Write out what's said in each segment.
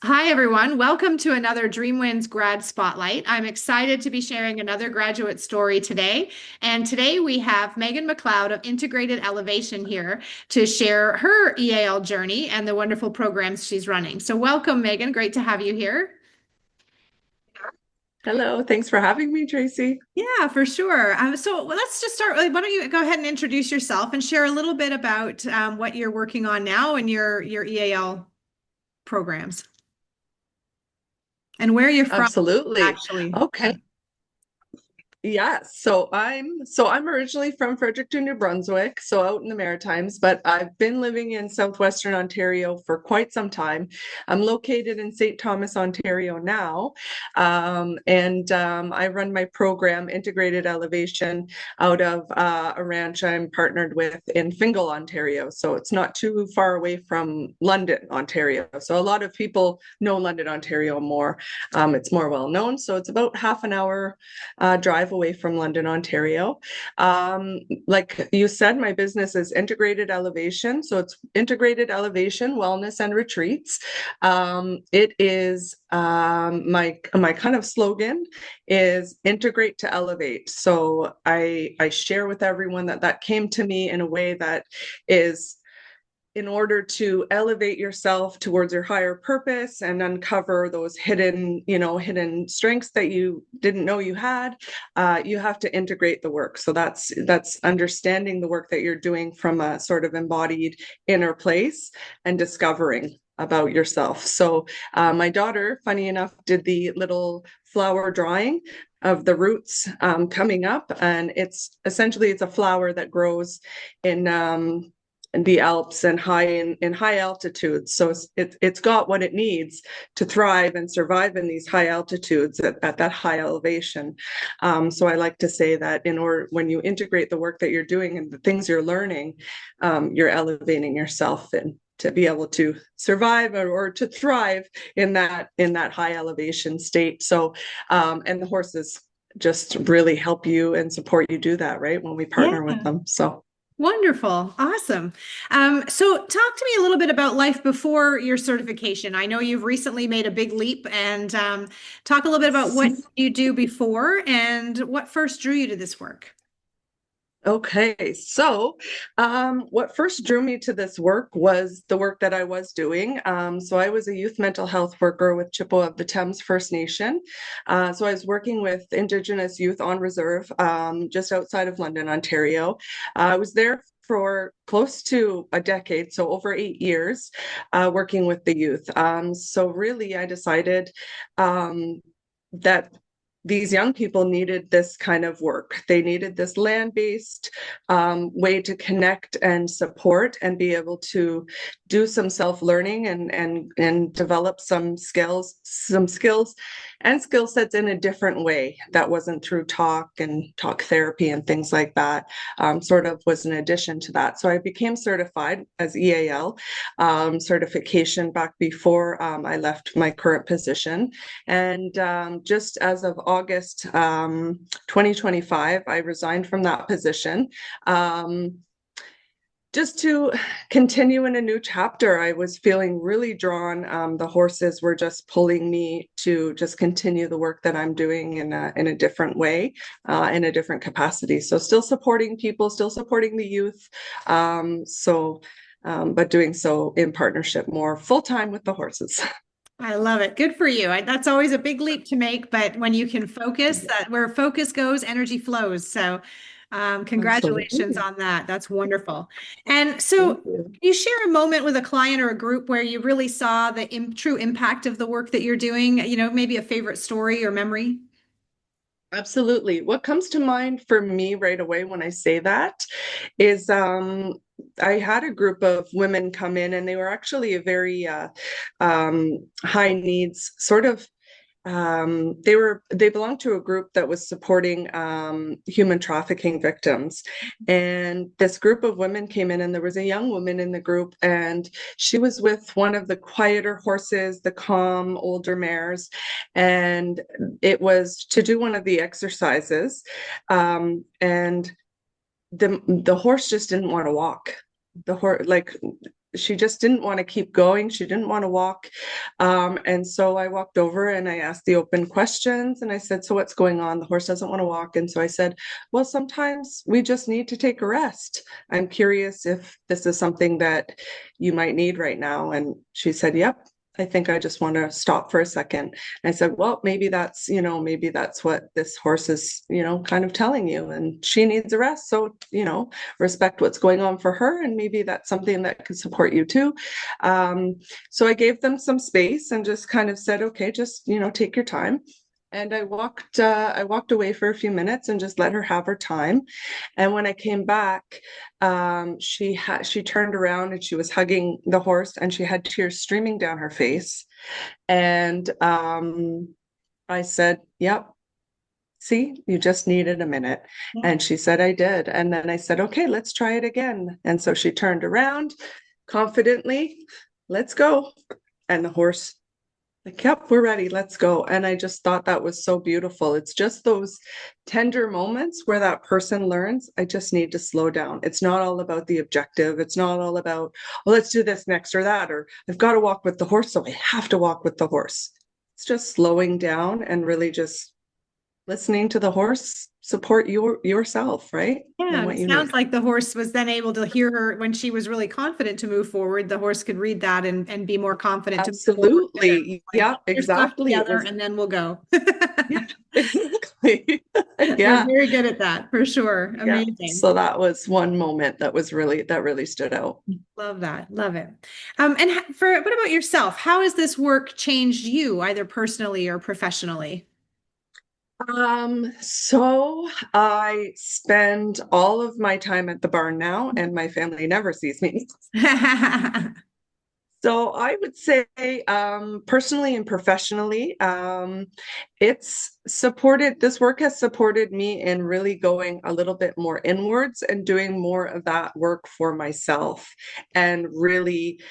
Hi, everyone. Welcome to another Dreamwinds Grad Spotlight. I'm excited to be sharing another graduate story today. And today we have Meaghan MacLeod of Integrated Elevation here to share her EAL journey and the wonderful programs she's running. So, welcome, Meaghan. Great to have you here. Hello, thanks for having me, Tracy. Yeah, for sure. Let's just start. Why don't you go ahead and introduce yourself and share a little bit about what you're working on now and your EAL programs and where you're from, Absolutely. actually. Okay. Yes, so I'm originally from Fredericton, New Brunswick, so out in the Maritimes, but I've been living in southwestern Ontario for quite some time. I'm located in St. Thomas, Ontario now, and I run my program Integrated Elevation out of a ranch I'm partnered with in Fingal, Ontario. So it's not too far away from London, Ontario. So a lot of people know London, Ontario more. It's more well known. So it's about half an hour drive away from London, Ontario. Like you said, my business is Integrated Elevation. So it's Integrated Elevation, Wellness, and Retreats. It is my kind of slogan is integrate to elevate. So I share with everyone that came to me in a way that is in order to elevate yourself towards your higher purpose and uncover those hidden strengths that you didn't know you had. You have to integrate the work. So that's understanding the work that you're doing from a sort of embodied inner place and discovering about yourself. So my daughter, funny enough, did the little flower drawing of the roots coming up, and it's a flower that grows in the Alps and in high altitudes. So it's got what it needs to thrive and survive in these high altitudes at that high elevation. So I like to say that when you integrate the work that you're doing and the things you're learning, you're elevating yourself and to be able to survive or to thrive in that high elevation state. So and the horses just really help you and support you do that, right? When we partner with Yeah. them. So Wonderful. Awesome. So talk to me a little bit about life before your certification. I know you've recently made a big leap and talk a little bit about what you do before and what first drew you to this work. Okay, so what first drew me to this work was the work that I was doing. So I was a youth mental health worker with Chippewa of the Thames First Nation. So I was working with Indigenous youth on reserve just outside of London, Ontario. I was there for close to a decade, so over 8 years, working with the youth. So really, I decided that these young people needed this kind of work. They needed this land-based way to connect and support and be able to do some self-learning and develop some skills and skill sets in a different way that wasn't through talk and talk therapy and things like that. Sort of was an addition to that. So I became certified as EAL certification back before I left my current position. And just as of August 2025, I resigned from that position. Just to continue in a new chapter. I was feeling really drawn. The horses were just pulling me to just continue the work that I'm doing in a different way, in a different capacity. So still supporting people, still supporting the youth. But doing so in partnership more full time with the horses. I love it. Good for you. That's always a big leap to make, but when you can focus, that where focus goes, energy flows. So, congratulations Absolutely. on that. That's wonderful. And so, Thank you. can you share a moment with a client or a group where you really saw the true impact of the work that you're doing? Maybe a favorite story or memory? Absolutely. What comes to mind for me right away when I say that is I had a group of women come in, and they were actually a very high needs sort of they belonged to a group that was supporting human trafficking victims. And this group of women came in, and there was a young woman in the group, and she was with one of the quieter horses, the calm older mares, and it was to do one of the exercises. And the horse just didn't want to walk. The horse, like, she just didn't want to keep going. She didn't want to walk. And so I walked over and I asked the open questions and I said, so what's going on? The horse doesn't want to walk. And so I said, well, sometimes we just need to take a rest. I'm curious if this is something that you might need right now. And she said, yep. I think I just want to stop for a second. And I said, well, maybe that's what this horse is, kind of telling you. And she needs a rest. So, respect what's going on for her. And maybe that's something that could support you too. So I gave them some space and just kind of said, okay, just, take your time. And I walked away for a few minutes and just let her have her time. And when I came back, she turned around and she was hugging the horse and she had tears streaming down her face. And I said, yep, see, you just needed a minute. And she said, I did. And then I said, okay, let's try it again. And so she turned around confidently, let's go. And the horse, like, yep, we're ready, let's go. And I just thought that was so beautiful. It's just those tender moments where that person learns, I just need to slow down. It's not all about the objective. It's not all about, well, let's do this next or that, or I've got to walk with the horse, so I have to walk with the horse. It's just slowing down and really just listening to the horse support yourself, right? Yeah, What it you sounds need. like the horse was then able to hear her when she was really confident to move forward. The horse could read that and be more confident to move forward with her. Absolutely. Like, Yeah, get your stuff exactly. It together was, and then we'll go. yeah, exactly. They're Yeah. very good at that for sure. Yeah. Amazing. So that was one moment that really stood out. Love that. Love it. And for what about yourself? How has this work changed you, either personally or professionally? So I spend all of my time at the barn now, and my family never sees me. So I would say, personally and professionally, this work has supported me in really going a little bit more inwards and doing more of that work for myself. And really,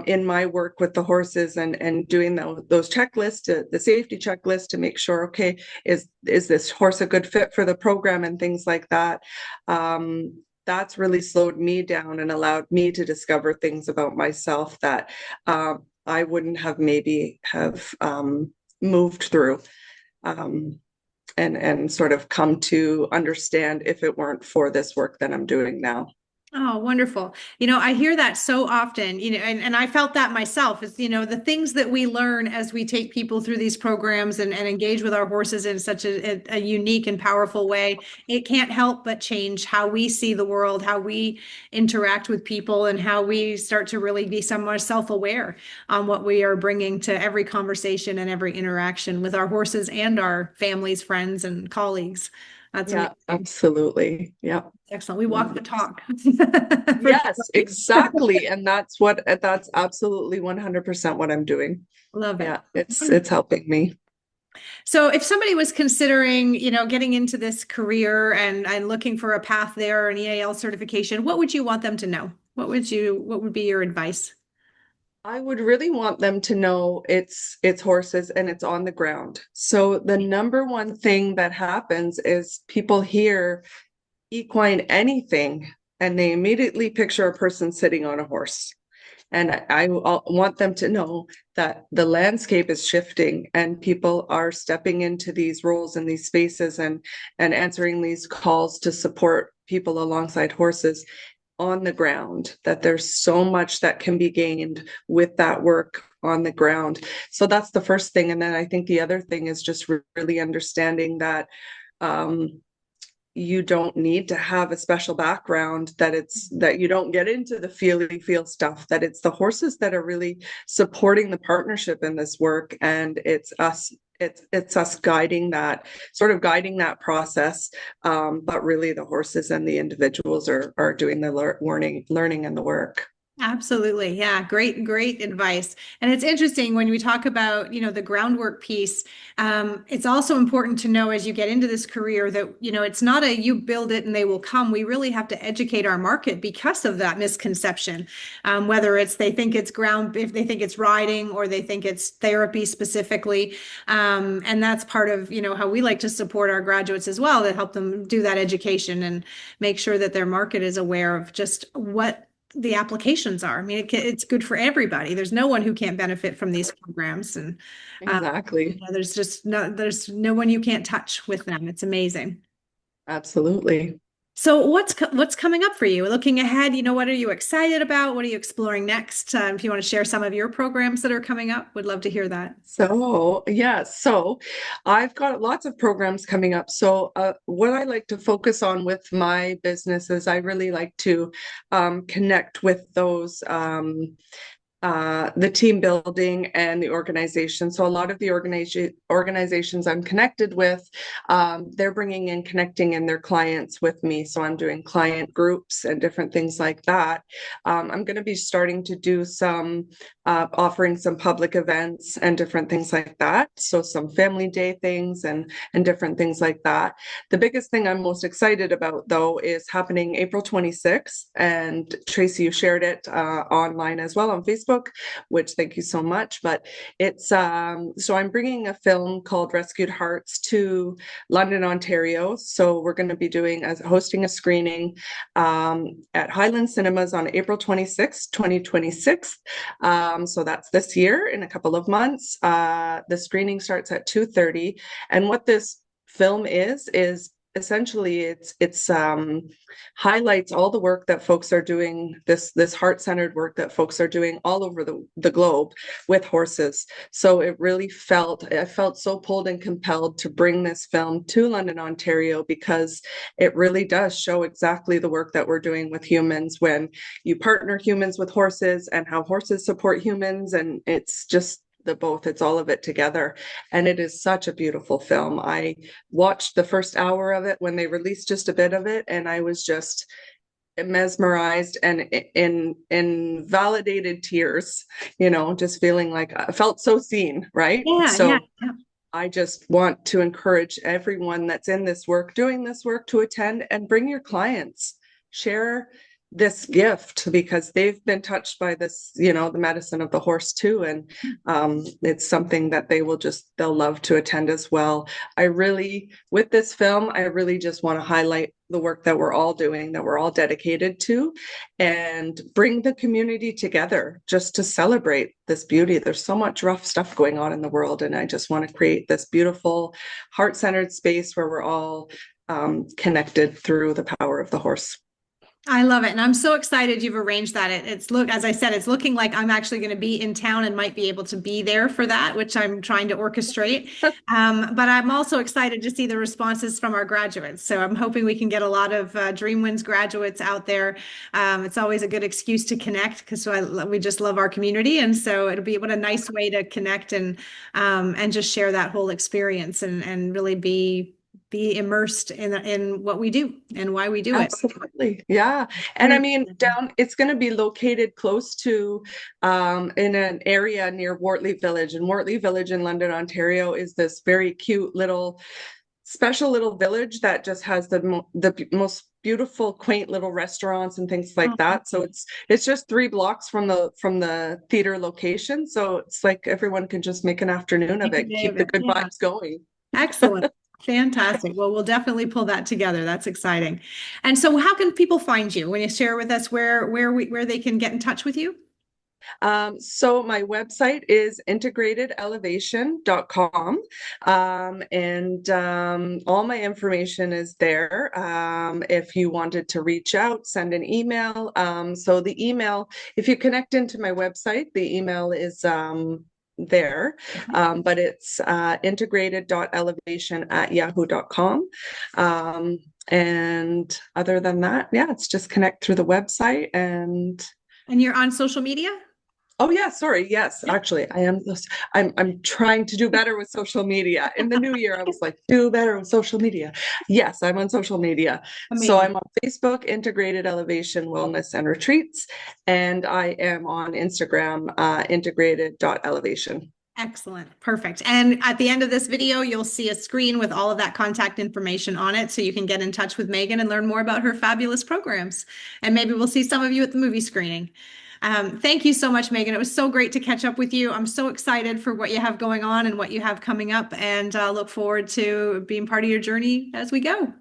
in my work with the horses and doing those checklists, the safety checklist to make sure, okay, is this horse a good fit for the program and things like that. That's really slowed me down and allowed me to discover things about myself that I wouldn't have maybe have moved through and sort of come to understand if it weren't for this work that I'm doing now. Oh, wonderful. I hear that so often, and I felt that myself is, the things that we learn as we take people through these programs and engage with our horses in such a unique and powerful way. It can't help but change how we see the world, how we interact with people, and how we start to really be somewhat self-aware on what we are bringing to every conversation and every interaction with our horses and our families, friends, and colleagues. That's Yeah, amazing. absolutely. Yeah. Excellent. We walk the talk. For Yes, sure. exactly. And that's absolutely 100% what I'm doing. Love it. Yeah, it's helping me. So if somebody was considering, getting into this career and looking for a path there, an EAL certification, what would you want them to know? What would be your advice? I would really want them to know it's horses and it's on the ground. So the number one thing that happens is people hear equine anything and they immediately picture a person sitting on a horse. And I want them to know that the landscape is shifting and people are stepping into these roles and these spaces and answering these calls to support people alongside horses on the ground, that there's so much that can be gained with that work on the ground. So that's the first thing. And then I think the other thing is just really understanding that you don't need to have a special background, that you don't get into the feel stuff, that it's the horses that are really supporting the partnership in this work, and it's us guiding that process, but really the horses and the individuals are doing the learning and the work. Absolutely. Yeah. Great advice. And it's interesting when we talk about, the groundwork piece. It's also important to know as you get into this career that, it's not a you build it and they will come. We really have to educate our market because of that misconception. Whether it's they think it's if they think it's riding or they think it's therapy specifically. And that's part of, how we like to support our graduates as well, to help them do that education and make sure that their market is aware of just what the applications are. I mean, it's good for everybody. There's no one who can't benefit from these programs, and Exactly. there's no one you can't touch with them. It's amazing. Absolutely. So what's coming up for you? Looking ahead, what are you excited about? What are you exploring next? If you want to share some of your programs that are coming up, would love to hear that. So I've got lots of programs coming up. So what I like to focus on with my business is I really like to connect with those the team building and the organization. So a lot of the organizations I'm connected with, they're bringing in connecting in their clients with me. So I'm doing client groups and different things like that. I'm going to be starting to do some offering some public events and different things like that. So some family day things and different things like that. The biggest thing I'm most excited about, though, is happening April 26th. And Tracy, you shared it online as well on Facebook, which thank you so much. But it's so I'm bringing a film called Rescued Hearts to London, Ontario. So we're going to be hosting a screening at Highland Cinemas on April 26th, 2026. So that's this year in a couple of months. The screening starts at 2:30. And what this film is essentially it's highlights all the work that folks are doing, this heart-centered work that folks are doing all over the globe with horses. So I felt so pulled and compelled to bring this film to London, Ontario, because it really does show exactly the work that we're doing with humans when you partner humans with horses and how horses support humans. And it's just it's all of it together. And it is such a beautiful film. I watched the first hour of it when they released just a bit of it, and I was just mesmerized and in validated tears, just feeling like I felt so seen, right? Yeah, So yeah. I just want to encourage everyone that's in this work, doing this work, to attend and bring your clients. Share this gift because they've been touched by this, the medicine of the horse too. And it's something that they'll love to attend as well. With this film, I really just want to highlight the work that we're all doing, that we're all dedicated to, and bring the community together just to celebrate this beauty. There's so much rough stuff going on in the world, and I just want to create this beautiful, heart-centered space where we're all connected through the power of the horse. I love it. And I'm so excited you've arranged that. As I said, it's looking like I'm actually going to be in town and might be able to be there for that, which I'm trying to orchestrate. But I'm also excited to see the responses from our graduates. So I'm hoping we can get a lot of Dreamwinds graduates out there. It's always a good excuse to connect because we just love our community. And so what a nice way to connect and just share that whole experience and really be immersed in what we do and why we do it. Absolutely. Yeah. And I mean, it's going to be located close to in an area near Wortley Village. And Wortley Village in London, Ontario is this very cute special little village that just has the most beautiful, quaint little restaurants and things like that. So it's just 3 blocks from the theater location. So it's like everyone can just make an afternoon of it, keep the good vibes going. Excellent. Fantastic. Well, we'll definitely pull that together. That's exciting. And so how can people find you when you share with us where they can get in touch with you? So my website is integratedelevation.com. And all my information is there. If you wanted to reach out, send an email. So the email, if you connect into my website, the email is there, but it's integrated.elevation@yahoo.com. And other than that, it's just connect through the website. And you're on social media? Oh yeah, sorry. Yes, actually, I am. I'm trying to do better with social media. In the new year, I was like, do better with social media. Yes, I'm on social media. Amazing. So I'm on Facebook, Integrated Elevation Wellness and Retreats, and I am on Instagram, integrated.elevation. Excellent. Perfect. And at the end of this video, you'll see a screen with all of that contact information on it so you can get in touch with Meaghan and learn more about her fabulous programs. And maybe we'll see some of you at the movie screening. Thank you so much, Meaghan. It was so great to catch up with you. I'm so excited for what you have going on and what you have coming up, and look forward to being part of your journey as we go.